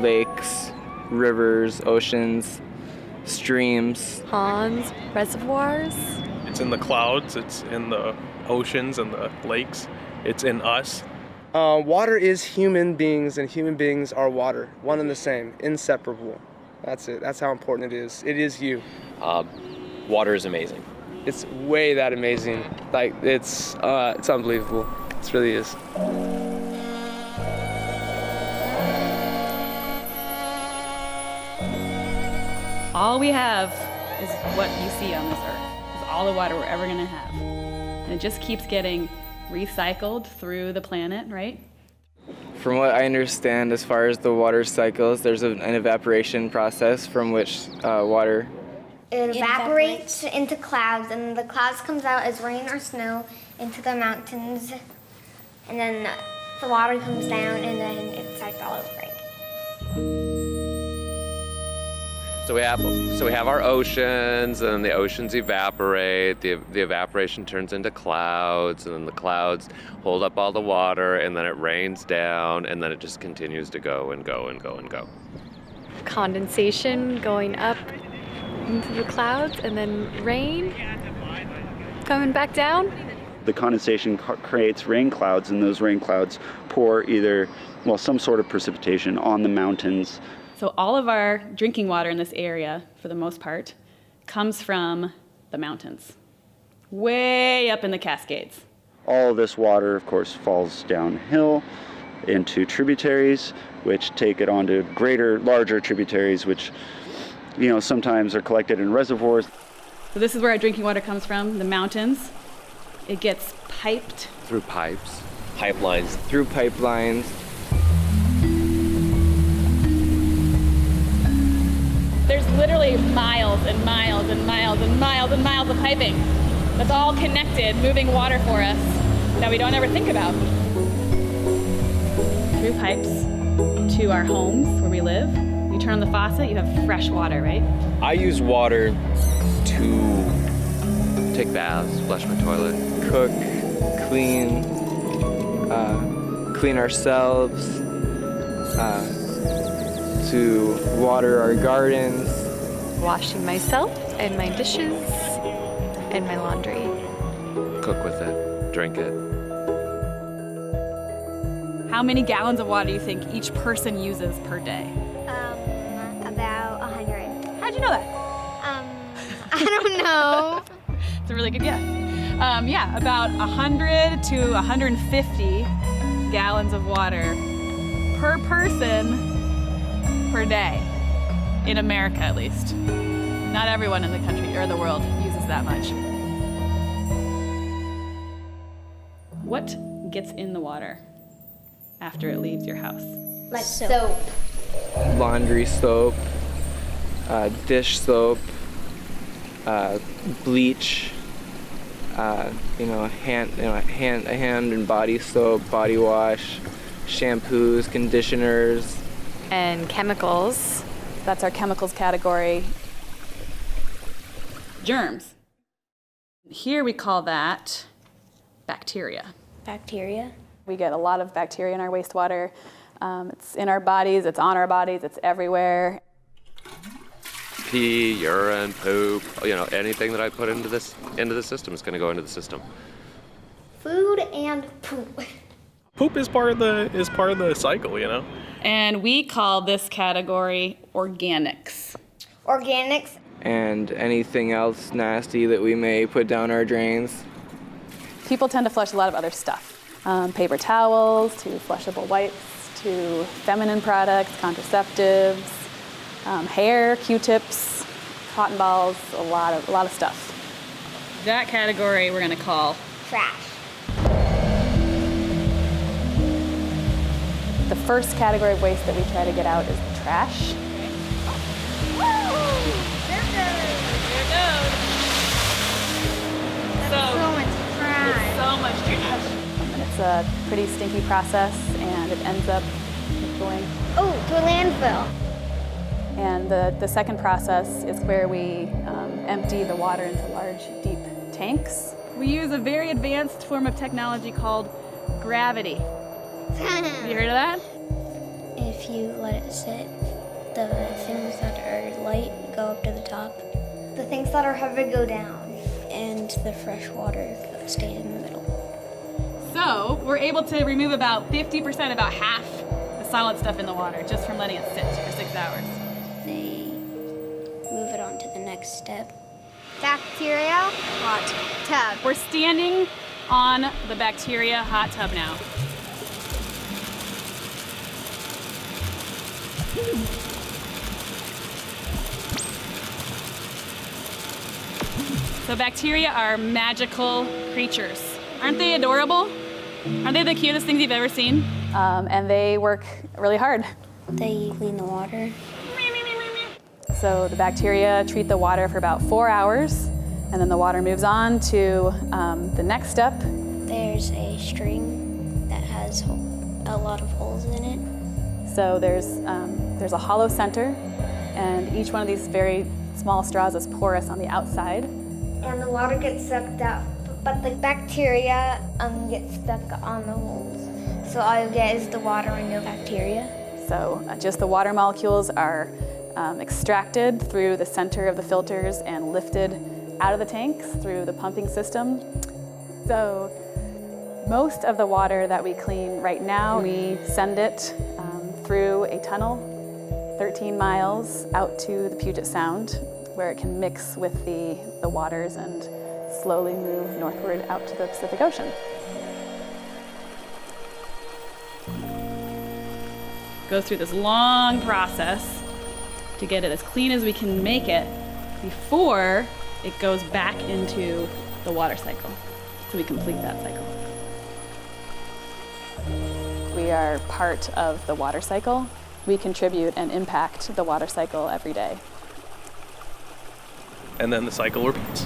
lakes, rivers, oceans, streams. Ponds, reservoirs. It's in the clouds, it's in the oceans and the lakes, it's in us. Water is human beings, and human beings are water. One and the same, inseparable. That's it. That's how important it is. It is you. Water is amazing. It's way that amazing. Like, it's unbelievable. It really is. All we have is what you see on this earth. It's all the water we're ever gonna have. And it just keeps getting recycled through the planet, right? From what I understand, as far as the water cycles, there's an evaporation process from which water... It evaporates into clouds, and the clouds comes out as rain or snow into the mountains, and then the water comes down, and then it starts all over again. So we have our oceans, and the oceans evaporate. The evaporation turns into clouds, and then the clouds hold up all the water, and then it rains down, and then it just continues to go and go and go and go. Condensation going up into the clouds, and then rain coming back down. The condensation creates rain clouds, and those rain clouds pour some sort of precipitation on the mountains. So all of our drinking water in this area, for the most part, comes from the mountains, way up in the Cascades. All of this water, of course, falls downhill into tributaries, which take it onto larger tributaries, which, sometimes are collected in reservoirs. So this is where our drinking water comes from, the mountains. It gets piped. Through pipes. Pipelines. Through pipelines. There's literally miles and miles and miles and miles and miles of piping that's all connected, moving water for us that we don't ever think about. Through pipes to our homes where we live. You turn on the faucet, you have fresh water, right? I use water to take baths, flush my toilet, cook, clean ourselves, to water our gardens. Washing myself and my dishes and my laundry. cook with it, drink it. How many gallons of water do you think each person uses per day? About 100. How'd you know that? I don't know. It's a really good guess. Yeah, about 100 to 150 gallons of water per person per day, in America at least. Not everyone in the country or the world uses that much. What gets in the water after it leaves your house? Like soap. Laundry soap, dish soap, bleach, hand and body soap, body wash, shampoos, conditioners. And chemicals. That's our chemicals category. Germs. Here we call that bacteria. Bacteria? We get a lot of bacteria in our wastewater. It's in our bodies, it's on our bodies, it's everywhere. Pee, urine, poop, anything that I put into the system is going to go into the system. Food and poop. Poop is part of the cycle, And we call this category organics. Organics. And anything else nasty that we may put down our drains. People tend to flush a lot of other stuff. Paper towels, to flushable wipes, to feminine products, contraceptives, hair, Q-tips, cotton balls, a lot of stuff. That category we're going to call Trash. the first category of waste that we try to get out is trash. So much trash. So much trash. And it's a pretty stinky process, and it ends up going to a landfill. And the second process is where we empty the water into large, deep tanks. We use a very advanced form of technology called gravity. Have you heard of that? If you let it sit, the things that are light go up to the top, The things that are heavy go down. and the fresh water stays in the middle. So we're able to remove about 50%, about half the solid stuff in the water just from letting it sit for 6 hours. They move it on to the next step. Bacteria, hot tub. We're standing on the bacteria hot tub now. So bacteria are magical creatures. Aren't they adorable? Aren't they the cutest things you've ever seen? And they work really hard. They clean the water. So the bacteria treat the water for about 4 hours, and then the water moves on to the next step. There's a string that has a lot of holes in it. So there's a hollow center, and each one of these very small straws is porous on the outside. And the water gets sucked out, but the bacteria get stuck on the holes. So all you get is the water and no bacteria. So just the water molecules are extracted through the center of the filters and lifted out of the tanks through the pumping system. So most of the water that we clean right now, we send it through a tunnel 13 miles out to the Puget Sound, where it can mix with the waters and slowly move northward out to the Pacific Ocean. Goes through this long process to get it as clean as we can make it before it goes back into the water cycle. So we complete that cycle. We are part of the water cycle. We contribute and impact the water cycle every day. And then the cycle repeats.